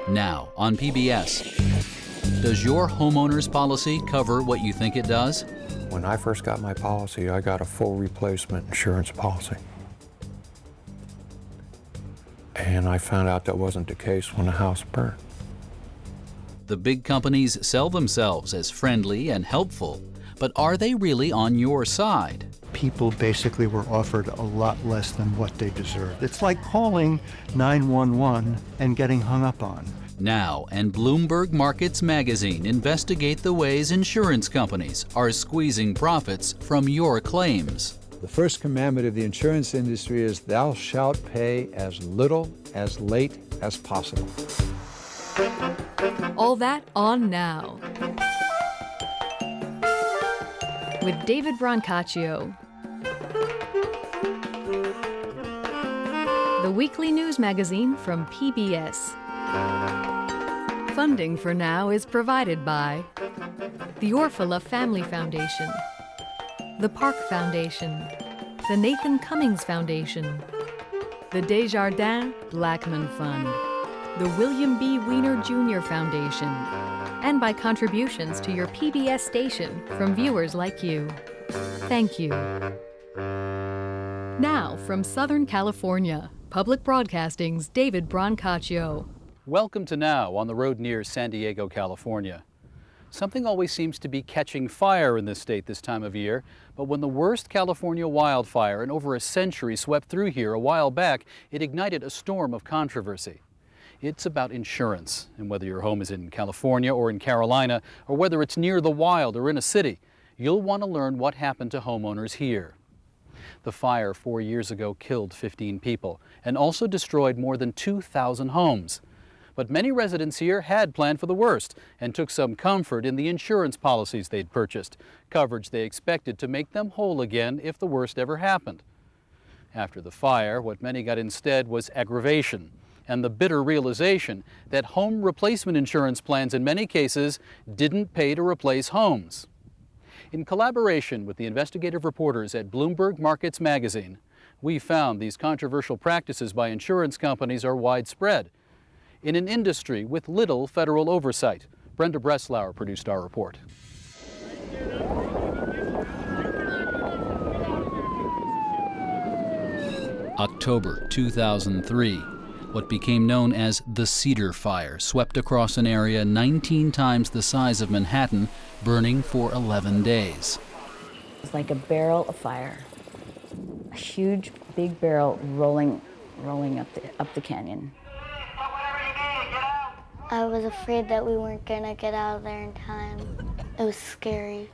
Now on PBS. Does your homeowner's policy cover what you think it does? When I first got my policy, I got a full replacement insurance policy. And I found out that wasn't the case when the house burned. The big companies sell themselves as friendly and helpful, but are they really on your side? People basically were offered a lot less than what they deserved. It's like calling 911 and getting hung up on. Now, and Bloomberg Markets Magazine investigate the ways insurance companies are squeezing profits from your claims. The first commandment of the insurance industry is thou shalt pay as little, as late as possible. All that on Now with David Brannacio. The weekly news magazine from PBS. Funding for Now is provided by the Orphala Family Foundation, the Park Foundation, the Nathan Cummings Foundation, the Desjardins Blackman Fund, the William B. Weiner Jr. Foundation, and by contributions to your PBS station from viewers like you. Thank you. Now, from Southern California, Public Broadcasting's David Brannacio. Welcome to Now on the road near San Diego, California. Something always seems to be catching fire in this state this time of year, but when the worst California wildfire in over a century swept through here a while back, it ignited a storm of controversy. It's about insurance, and whether your home is in California or in Carolina, or whether it's near the wild or in a city, you'll want to learn what happened to homeowners here. The fire 4 years ago killed 15 people and also destroyed more than 2,000 homes. But many residents here had planned for the worst and took some comfort in the insurance policies they'd purchased, coverage they expected to make them whole again if the worst ever happened. After the fire, what many got instead was aggravation and the bitter realization that home replacement insurance plans in many cases didn't pay to replace homes. In collaboration with the investigative reporters at Bloomberg Markets Magazine, we found these controversial practices by insurance companies are widespread in an industry with little federal oversight. Brenda Breslauer produced our report. October 2003. What became known as the Cedar Fire swept across an area 19 times the size of Manhattan, burning for 11 days. It's like a barrel of fire, a huge, big barrel rolling up the canyon. I was afraid that we weren't gonna get out of there in time. It was scary.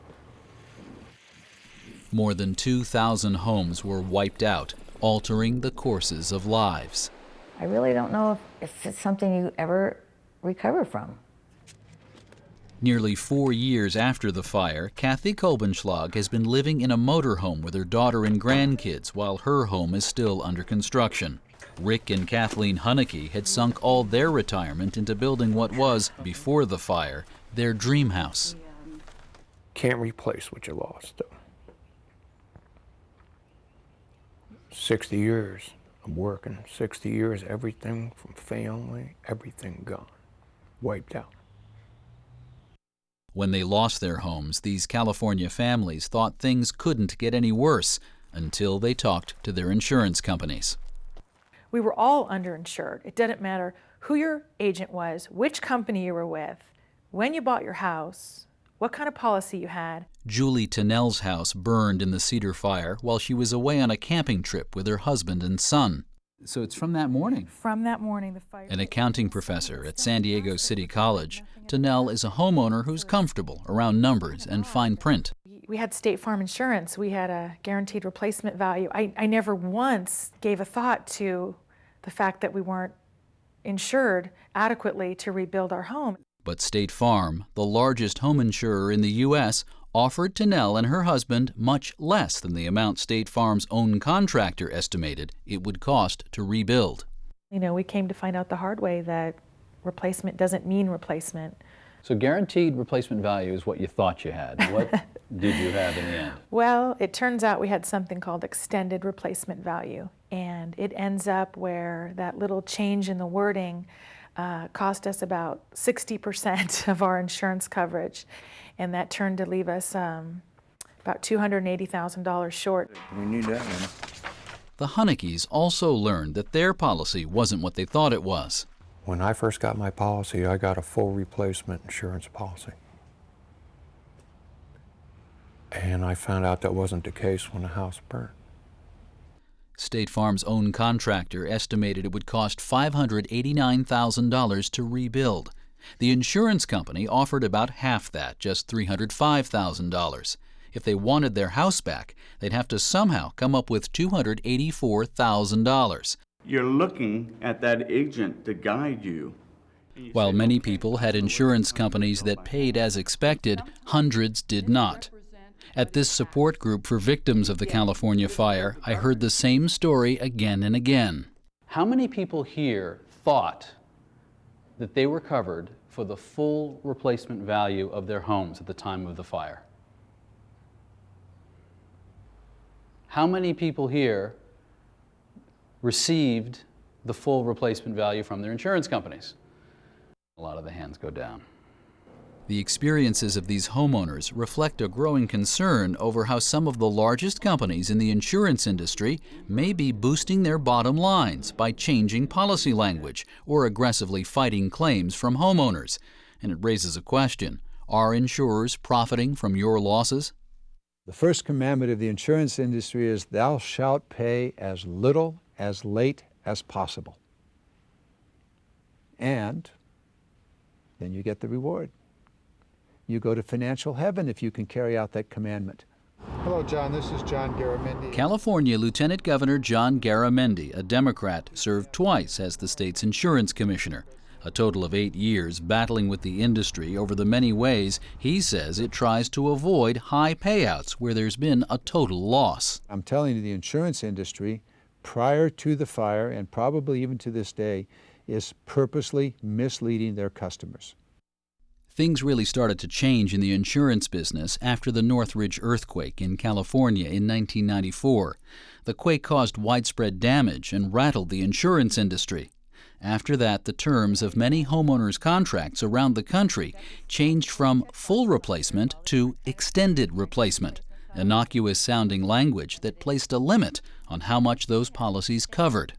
More than 2,000 homes were wiped out, altering the courses of lives. I really don't know if it's something you ever recover from. Nearly 4 years after the fire, Kathy Kolbenschlag has been living in a motorhome with her daughter and grandkids while her home is still under construction. Rick and Kathleen Hunnicky had sunk all their retirement into building what was, before the fire, their dream house. Can't replace what you lost, though. 60 years of working, 60 years, everything from family, everything gone, wiped out. When they lost their homes, these California families thought things couldn't get any worse until they talked to their insurance companies. We were all underinsured. It didn't matter who your agent was, which company you were with, when you bought your house, what kind of policy you had. Julie Tennell's house burned in the Cedar Fire while she was away on a camping trip with her husband and son. So it's from that morning? From that morning, the fire... An accounting professor at San Diego City College, Tennell is a homeowner who's comfortable around numbers and fine print. We had State Farm insurance. We had a guaranteed replacement value. I never once gave a thought to the fact that we weren't insured adequately to rebuild our home. But State Farm, the largest home insurer in the U.S., offered Tennell and her husband much less than the amount State Farm's own contractor estimated it would cost to rebuild. You know, we came to find out the hard way that replacement doesn't mean replacement. So guaranteed replacement value is what you thought you had. What did you have in the end? Well, it turns out we had something called extended replacement value, and it ends up where that little change in the wording cost us about 60% of our insurance coverage, and that turned to leave us about $280,000 short. We need that one. The Honeckes also learned that their policy wasn't what they thought it was. When I first got my policy, I got a full replacement insurance policy. And I found out that wasn't the case when the house burned. State Farm's own contractor estimated it would cost $589,000 to rebuild. The insurance company offered about half that, just $305,000. If they wanted their house back, they'd have to somehow come up with $284,000. You're looking at that agent to guide you. While many people had insurance companies that paid as expected, hundreds did not. At this support group for victims of the California fire, I heard the same story again and again. How many people here thought that they were covered for the full replacement value of their homes at the time of the fire? How many people here received the full replacement value from their insurance companies? A lot of the hands go down. The experiences of these homeowners reflect a growing concern over how some of the largest companies in the insurance industry may be boosting their bottom lines by changing policy language or aggressively fighting claims from homeowners. And it raises a question: are insurers profiting from your losses? The first commandment of the insurance industry is thou shalt pay as little as late as possible. And then you get the reward. You go to financial heaven if you can carry out that commandment. Hello, John. This is John Garamendi. California Lieutenant Governor John Garamendi, a Democrat, served twice as the state's insurance commissioner. A total of 8 years battling with the industry over the many ways he says it tries to avoid high payouts where there's been a total loss. I'm telling you, the insurance industry, prior to the fire and probably even to this day, is purposely misleading their customers. Things really started to change in the insurance business after the Northridge earthquake in California in 1994. The quake caused widespread damage and rattled the insurance industry. After that, the terms of many homeowners' contracts around the country changed from full replacement to extended replacement, innocuous-sounding language that placed a limit on how much those policies covered.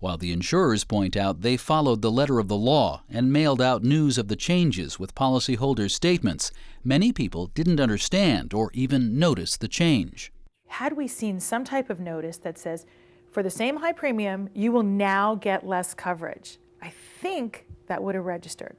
While the insurers point out they followed the letter of the law and mailed out news of the changes with policyholders' statements, many people didn't understand or even notice the change. Had we seen some type of notice that says, for the same high premium, you will now get less coverage, I think that would have registered.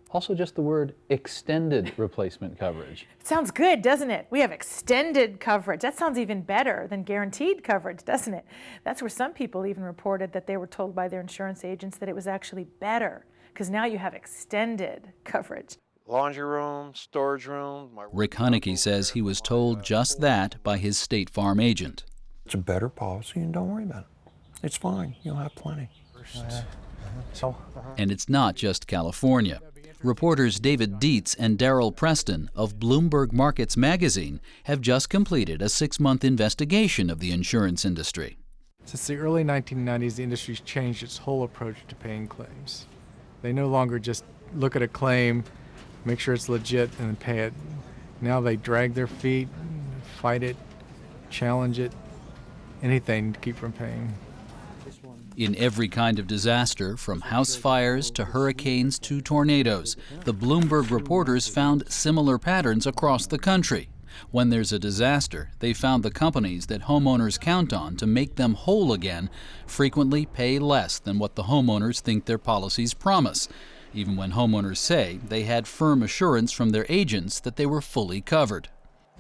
Also, just the word extended replacement coverage. It sounds good, doesn't it? We have extended coverage. That sounds even better than guaranteed coverage, doesn't it? That's where some people even reported that they were told by their insurance agents that it was actually better, because now you have extended coverage. Laundry room, storage room. Rick Honecke says he was told just that by his State Farm agent. It's a better policy, and don't worry about it. It's fine. You'll have plenty. And it's not just California. Reporters David Dietz and Darrell Preston of Bloomberg Markets magazine have just completed a 6-month investigation of the insurance industry. Since the early 1990s, the industry's changed its whole approach to paying claims. They no longer just look at a claim, make sure it's legit, and then pay it. Now they drag their feet, fight it, challenge it, anything to keep from paying. In every kind of disaster, from house fires to hurricanes to tornadoes, the Bloomberg reporters found similar patterns across the country. When there's a disaster, they found the companies that homeowners count on to make them whole again frequently pay less than what the homeowners think their policies promise, even when homeowners say they had firm assurance from their agents that they were fully covered.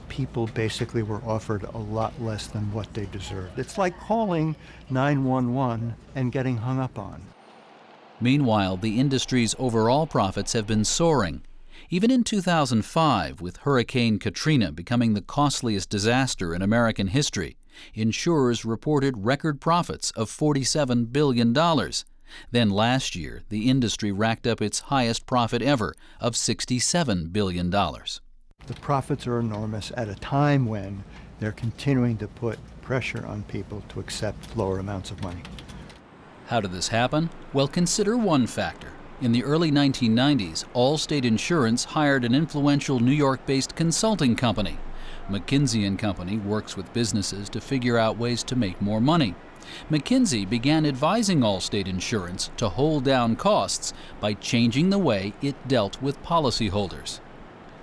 People basically were offered a lot less than what they deserved. It's like calling 911 and getting hung up on. Meanwhile, the industry's overall profits have been soaring. Even in 2005, with Hurricane Katrina becoming the costliest disaster in American history, insurers reported record profits of $47 billion. Then last year, the industry racked up its highest profit ever of $67 billion. The profits are enormous at a time when they're continuing to put pressure on people to accept lower amounts of money. How did this happen? Well, consider one factor. In the early 1990s, Allstate Insurance hired an influential New York-based consulting company. McKinsey & Company works with businesses to figure out ways to make more money. McKinsey began advising Allstate Insurance to hold down costs by changing the way it dealt with policyholders.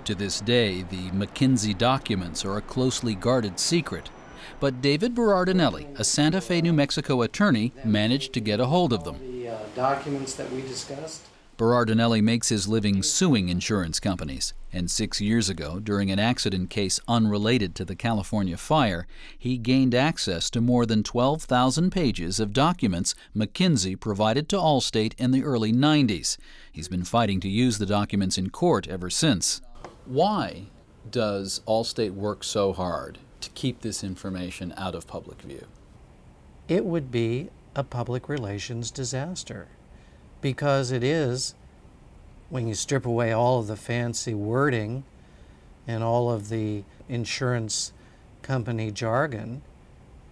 To this day, the McKinsey documents are a closely guarded secret. But David Berardinelli, a Santa Fe, New Mexico attorney, managed to get a hold of them. The documents that we discussed. Berardinelli makes his living suing insurance companies, and 6 years ago, during an accident case unrelated to the California fire, he gained access to more than 12,000 pages of documents McKinsey provided to Allstate in the early 90s. He's been fighting to use the documents in court ever since. Why does Allstate work so hard to keep this information out of public view? It would be a public relations disaster, because it is, when you strip away all of the fancy wording and all of the insurance company jargon,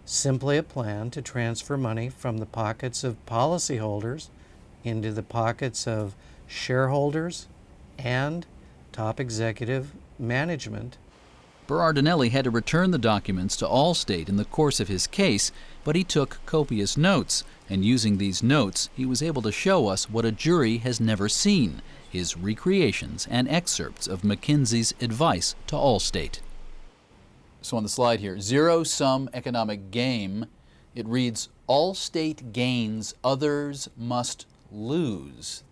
simply a plan to transfer money from the pockets of policyholders into the pockets of shareholders and top executive management. Berardinelli had to return the documents to Allstate in the course of his case, but he took copious notes, and using these notes, he was able to show us what a jury has never seen, his recreations and excerpts of McKinsey's advice to Allstate. So on the slide here, zero-sum economic game, it reads, Allstate gains, others must lose.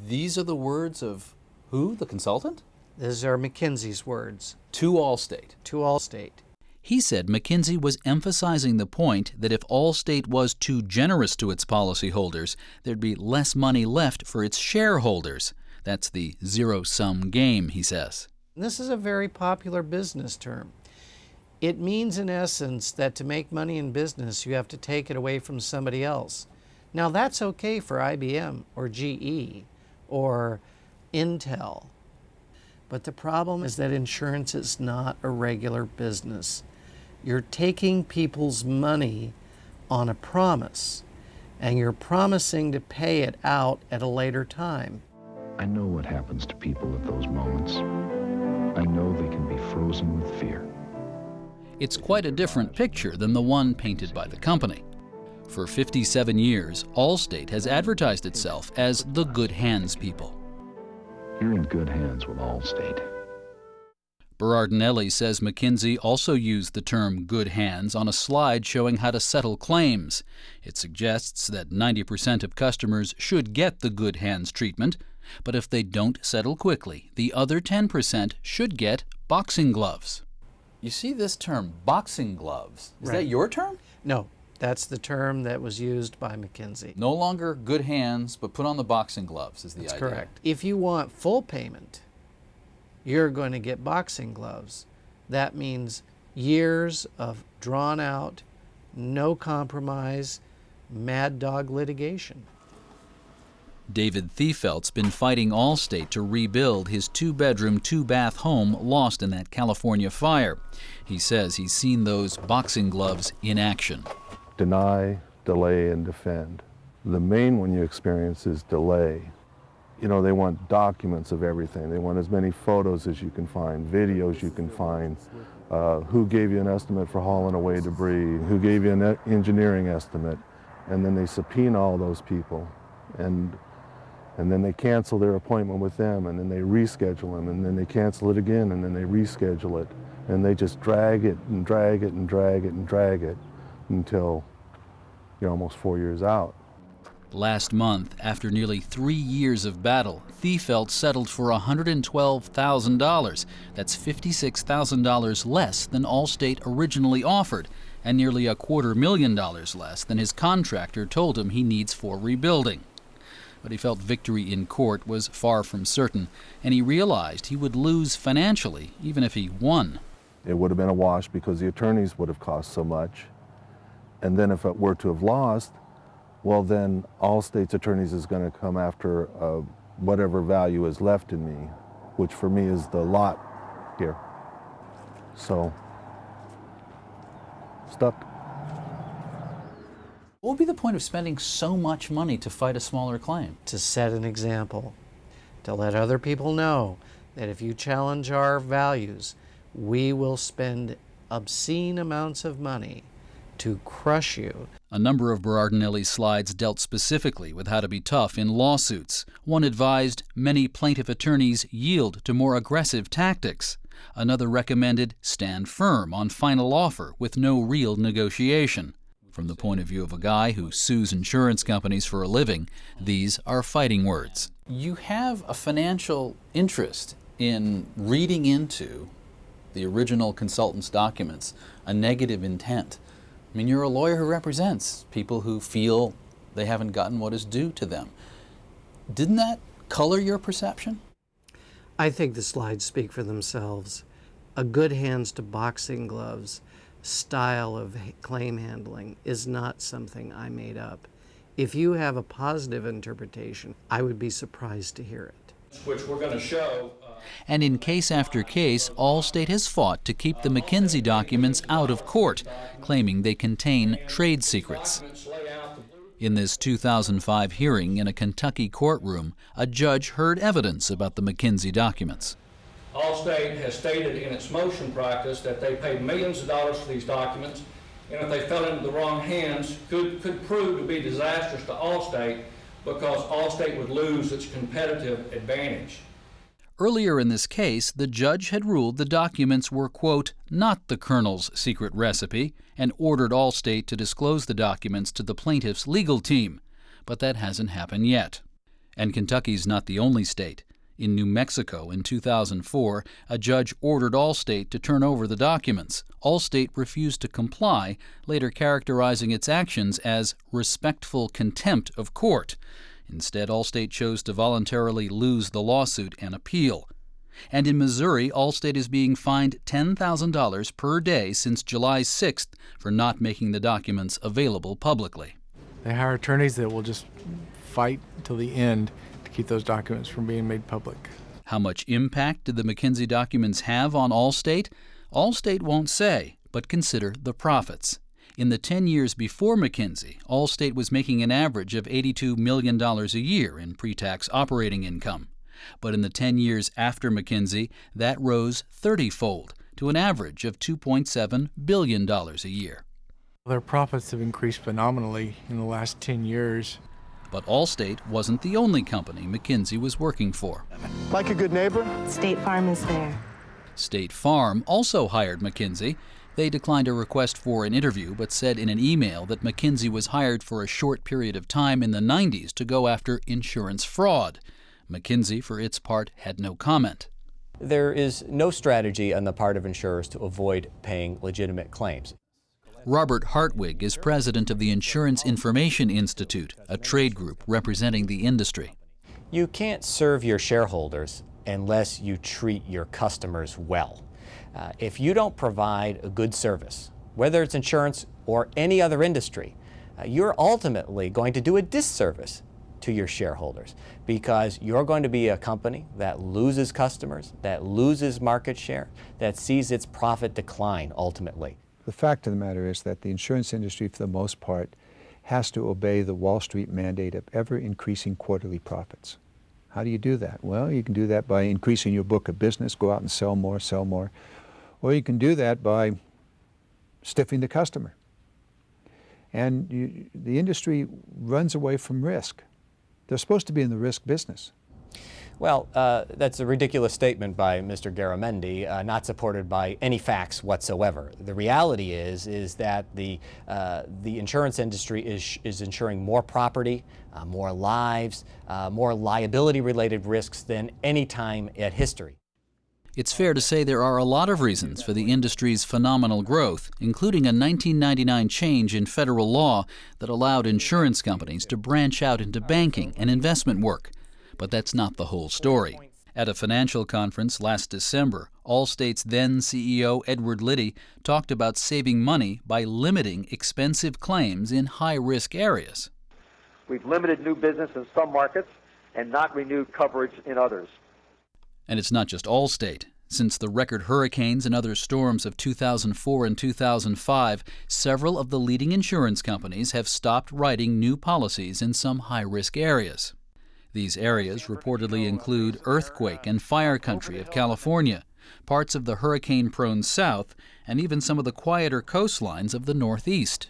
These are the words of who, the consultant? These are McKinsey's words. To Allstate. To Allstate. He said McKinsey was emphasizing the point that if Allstate was too generous to its policyholders, there'd be less money left for its shareholders. That's the zero-sum game, he says. This is a very popular business term. It means, in essence, that to make money in business, you have to take it away from somebody else. Now, that's okay for IBM or GE or Intel. But the problem is that insurance is not a regular business. You're taking people's money on a promise, and you're promising to pay it out at a later time. I know what happens to people at those moments. I know they can be frozen with fear. It's quite a different picture than the one painted by the company. For 57 years, Allstate has advertised itself as the good hands people. You're in good hands with Allstate. Berardinelli says McKinsey also used the term good hands on a slide showing how to settle claims. It suggests that 90% of customers should get the good hands treatment, but if they don't settle quickly, the other 10% should get boxing gloves. You see this term, boxing gloves. Is that your term? No, that's the term that was used by McKinsey. No longer good hands, but put on the boxing gloves is the idea. That's correct. If you want full payment, you're going to get boxing gloves. That means years of drawn-out, no compromise, mad dog litigation. David Thiefelt's been fighting Allstate to rebuild his 2-bedroom, 2-bath home lost in that California fire. He says he's seen those boxing gloves in action. Deny, delay, and defend. The main one you experience is delay. You know, they want documents of everything. They want as many photos as you can find, videos you can find, who gave you an estimate for hauling away debris, who gave you an engineering estimate, and then they subpoena all those people. And then they cancel their appointment with them, and then they reschedule them, and then they cancel it again, and then they reschedule it. And they just drag it and drag it and drag it and drag it until you're almost 4 years out. Last month, after nearly 3 years of battle, Thiefelt settled for $112,000. That's $56,000 less than Allstate originally offered, and nearly $250,000 less than his contractor told him he needs for rebuilding. But he felt victory in court was far from certain, and he realized he would lose financially even if he won. It would have been a wash because the attorneys would have cost so much. And then if it were to have lost, well then Allstate's attorneys is going to come after whatever value is left in me, which for me is the lot here. So, stuck. What would be the point of spending so much money to fight a smaller claim? To set an example, to let other people know that if you challenge our values, we will spend obscene amounts of money to crush you. A number of Berardinelli's slides dealt specifically with how to be tough in lawsuits. One advised many plaintiff attorneys yield to more aggressive tactics. Another recommended stand firm on final offer with no real negotiation. From the point of view of a guy who sues insurance companies for a living, these are fighting words. You have a financial interest in reading into the original consultant's documents a negative intent. I mean, you're a lawyer who represents people who feel they haven't gotten what is due to them. Didn't that color your perception? I think the slides speak for themselves. A good hands to boxing gloves style of claim handling is not something I made up. If you have a positive interpretation, I would be surprised to hear it. Which we're going to show. And in case after case, Allstate has fought to keep the McKinsey documents out of court, claiming they contain trade secrets. In this 2005 hearing in a Kentucky courtroom, a judge heard evidence about the McKinsey documents. Allstate has stated in its motion practice that they paid millions of dollars for these documents, and if they fell into the wrong hands, could prove to be disastrous to Allstate because Allstate would lose its competitive advantage. Earlier in this case, the judge had ruled the documents were, quote, not the Colonel's secret recipe, and ordered Allstate to disclose the documents to the plaintiff's legal team. But that hasn't happened yet. And Kentucky's not the only state. In New Mexico in 2004, a judge ordered Allstate to turn over the documents. Allstate refused to comply, later characterizing its actions as respectful contempt of court. Instead, Allstate chose to voluntarily lose the lawsuit and appeal. And in Missouri, Allstate is being fined $10,000 per day since July 6th for not making the documents available publicly. They hire attorneys that will just fight till the end to keep those documents from being made public. How much impact did the McKinsey documents have on Allstate? Allstate won't say, but consider the profits. In the 10 years before McKinsey, Allstate was making an average of $82 million a year in pre-tax operating income. But in the 10 years after McKinsey, that rose 30-fold to an average of $2.7 billion a year. Their profits have increased phenomenally in the last 10 years. But Allstate wasn't the only company McKinsey was working for. Like a good neighbor, State Farm is there. State Farm also hired McKinsey. They declined a request for an interview, but said in an email that McKinsey was hired for a short period of time in the 90s to go after insurance fraud. McKinsey, for its part, had no comment. There is no strategy on the part of insurers to avoid paying legitimate claims. Robert Hartwig is president of the Insurance Information Institute, a trade group representing the industry. You can't serve your shareholders unless you treat your customers well. If you don't provide a good service, whether it's insurance or any other industry, you're ultimately going to do a disservice to your shareholders because you're going to be a company that loses customers, that loses market share, that sees its profit decline ultimately. The fact of the matter is that the insurance industry, for the most part, has to obey the Wall Street mandate of ever-increasing quarterly profits. How do you do that? Well, you can do that by increasing your book of business, go out and sell more, or you can do that by stiffing the customer. And the industry runs away from risk. They're supposed to be in the risk business. Well, that's a ridiculous statement by Mr. Garamendi, not supported by any facts whatsoever. The reality is that the insurance industry is insuring more property, more lives, more liability-related risks than any time in history. It's fair to say there are a lot of reasons for the industry's phenomenal growth, including a 1999 change in federal law that allowed insurance companies to branch out into banking and investment work. But that's not the whole story. At a financial conference last December, Allstate's then CEO Edward Liddy talked about saving money by limiting expensive claims in high-risk areas. We've limited new business in some markets and not renewed coverage in others. And it's not just Allstate. Since the record hurricanes and other storms of 2004 and 2005, several of the leading insurance companies have stopped writing new policies in some high-risk areas. These areas reportedly include earthquake and fire country of California, parts of the hurricane-prone South, and even some of the quieter coastlines of the Northeast.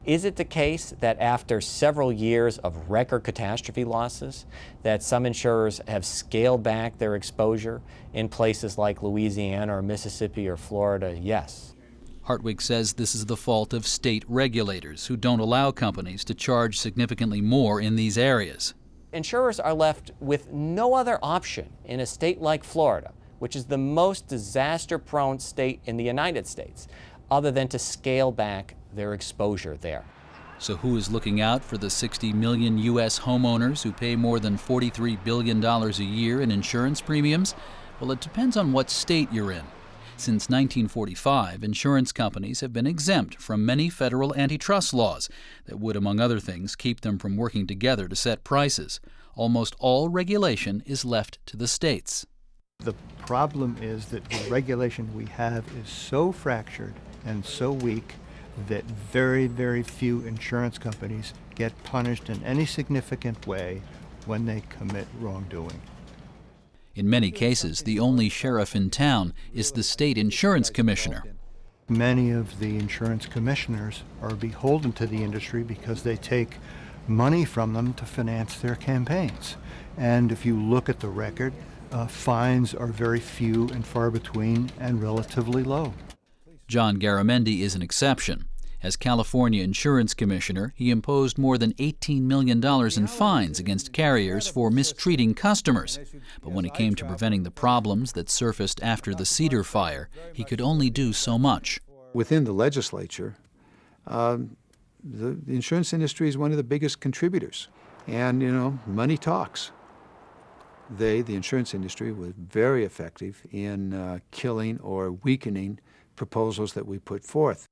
Is it the case that after several years of record catastrophe losses, that some insurers have scaled back their exposure in places like Louisiana or Mississippi or Florida? Yes. Hartwig says this is the fault of state regulators who don't allow companies to charge significantly more in these areas. Insurers are left with no other option in a state like Florida, which is the most disaster-prone state in the United States, other than to scale back their exposure there. So who is looking out for the 60 million U.S. homeowners who pay more than $43 billion a year in insurance premiums? Well, it depends on what state you're in. Since 1945, insurance companies have been exempt from many federal antitrust laws that would, among other things, keep them from working together to set prices. Almost all regulation is left to the states. The problem is that the regulation we have is so fractured and so weak that very, very few insurance companies get punished in any significant way when they commit wrongdoing. In many cases, the only sheriff in town is the state insurance commissioner. Many of the insurance commissioners are beholden to the industry because they take money from them to finance their campaigns. And if you look at the record, fines are very few and far between and relatively low. John Garamendi is an exception. As California Insurance Commissioner, he imposed more than $18 million in fines against carriers for mistreating customers. But when it came to preventing the problems that surfaced after the Cedar fire, he could only do so much. Within the legislature, the insurance industry is one of the biggest contributors. And, money talks. The insurance industry, was very effective in killing or weakening proposals that we put forth.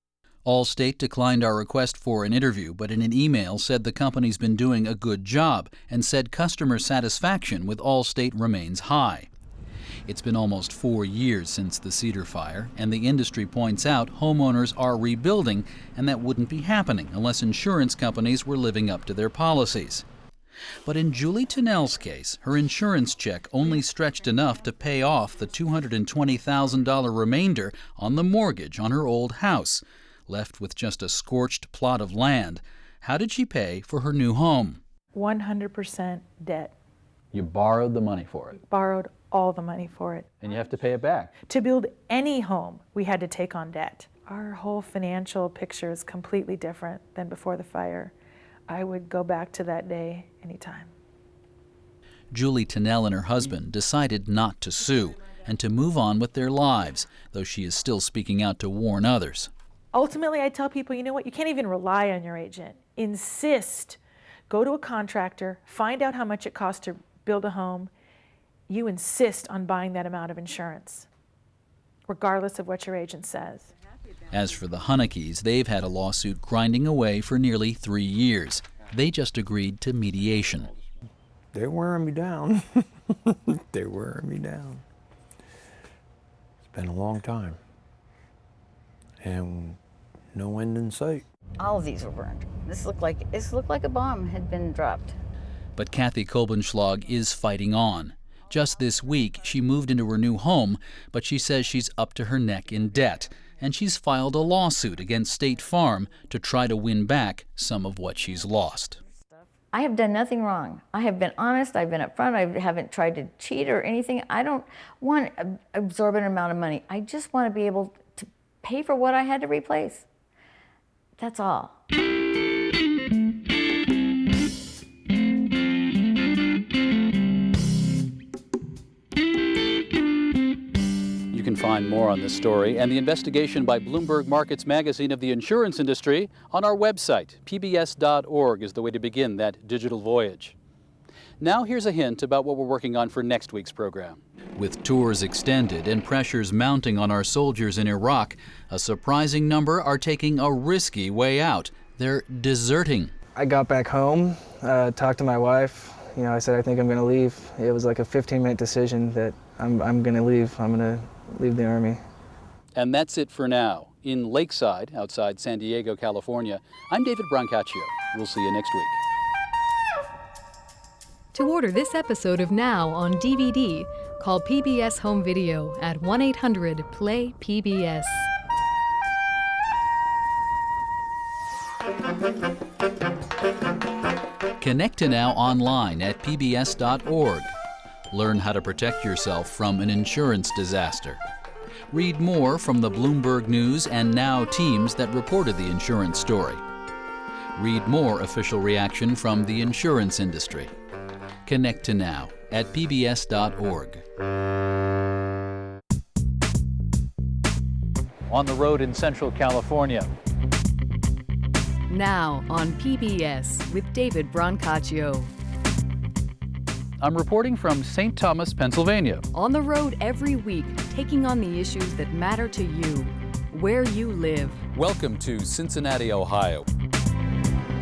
Allstate declined our request for an interview, but in an email said the company's been doing a good job and said customer satisfaction with Allstate remains high. It's been almost 4 years since the Cedar fire, and the industry points out homeowners are rebuilding, and that wouldn't be happening unless insurance companies were living up to their policies. But in Julie Tennell's case, her insurance check only stretched enough to pay off the $220,000 remainder on the mortgage on her old house. Left with just a scorched plot of land, how did she pay for her new home? 100% debt. You borrowed the money for it. Borrowed all the money for it. And you have to pay it back. To build any home, we had to take on debt. Our whole financial picture is completely different than before the fire. I would go back to that day anytime. Julie Tennell and her husband decided not to sue and to move on with their lives, though she is still speaking out to warn others. Ultimately, I tell people, you know what, you can't even rely on your agent. Insist. Go to a contractor, find out how much it costs to build a home. You insist on buying that amount of insurance, regardless of what your agent says. As for the Huneke's, they've had a lawsuit grinding away for nearly 3 years. They just agreed to mediation. They're wearing me down. They're wearing me down. It's been a long time. And no end in sight. All of these were burned. This looked like a bomb had been dropped. But Kathy Kolbenschlag is fighting on. Just this week, she moved into her new home, but she says she's up to her neck in debt, and she's filed a lawsuit against State Farm to try to win back some of what she's lost. I have done nothing wrong. I have been honest, I've been upfront, I haven't tried to cheat or anything. I don't want an exorbitant amount of money. I just want to be able to pay for what I had to replace. That's all. You can find more on this story and the investigation by Bloomberg Markets Magazine of the insurance industry on our website. pbs.org is the way to begin that digital voyage. Now here's a hint about what we're working on for next week's program. With tours extended and pressures mounting on our soldiers in Iraq, a surprising number are taking a risky way out. They're deserting. I got back home, talked to my wife. I said, I think I'm going to leave. It was like a 15-minute decision that I'm going to leave. I'm going to leave the Army. And that's it for now. In Lakeside, outside San Diego, California, I'm David Brannacio. We'll see you next week. To order this episode of Now on DVD, call PBS Home Video at 1-800-PLAY-PBS. Connect to Now online at pbs.org. Learn how to protect yourself from an insurance disaster. Read more from the Bloomberg News and Now teams that reported the insurance story. Read more official reaction from the insurance industry. Connect to Now at pbs.org. On the road in Central California. Now on PBS with David Brannacio. I'm reporting from St. Thomas, Pennsylvania. On the road every week, taking on the issues that matter to you, where you live. Welcome to Cincinnati, Ohio.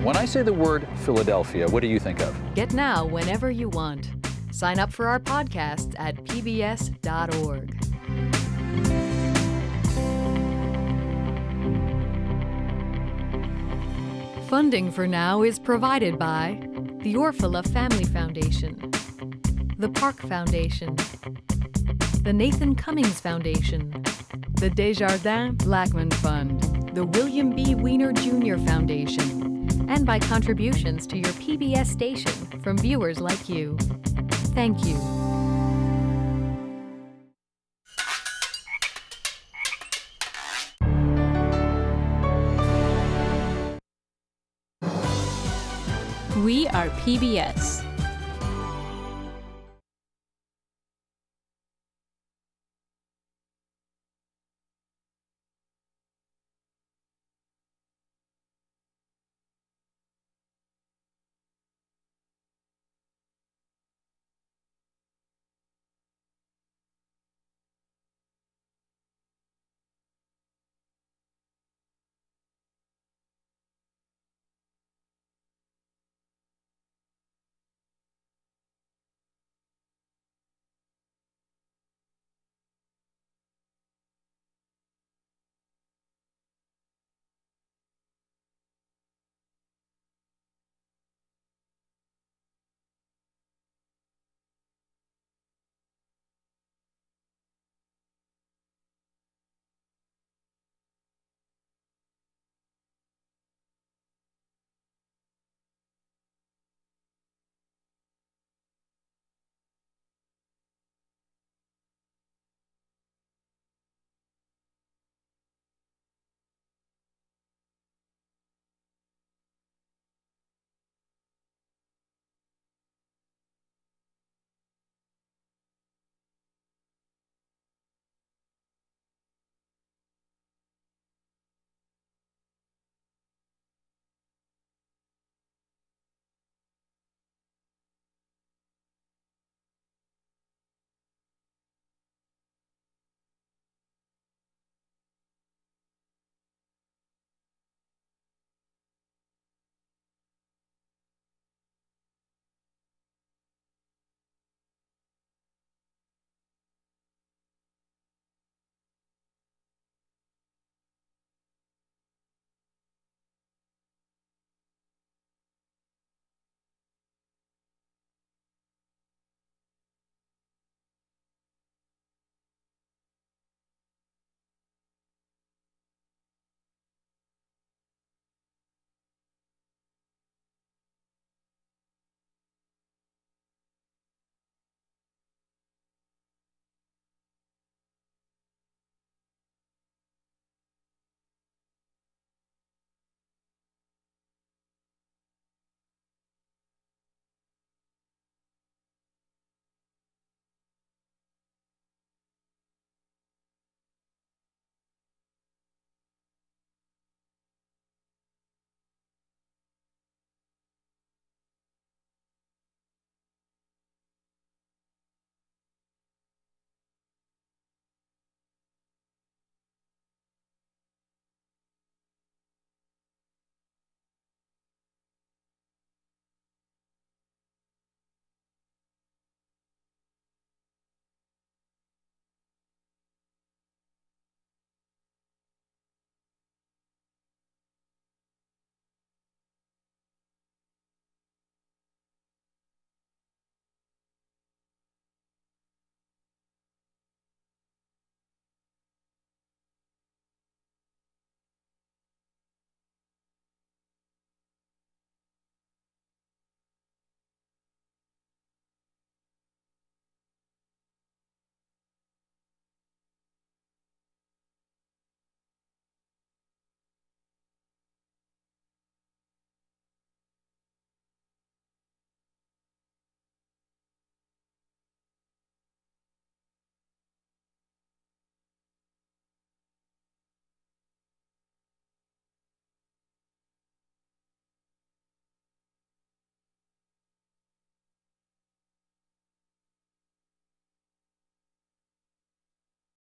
When I say the word Philadelphia, what do you think of? Get Now whenever you want. Sign up for our podcasts at pbs.org. Funding for Now is provided by the Orfalea Family Foundation, the Park Foundation, the Nathan Cummings Foundation, the Desjardins Blackman Fund, the William B. Weiner Jr. Foundation, and by contributions to your PBS station from viewers like you. Thank you. We are PBS.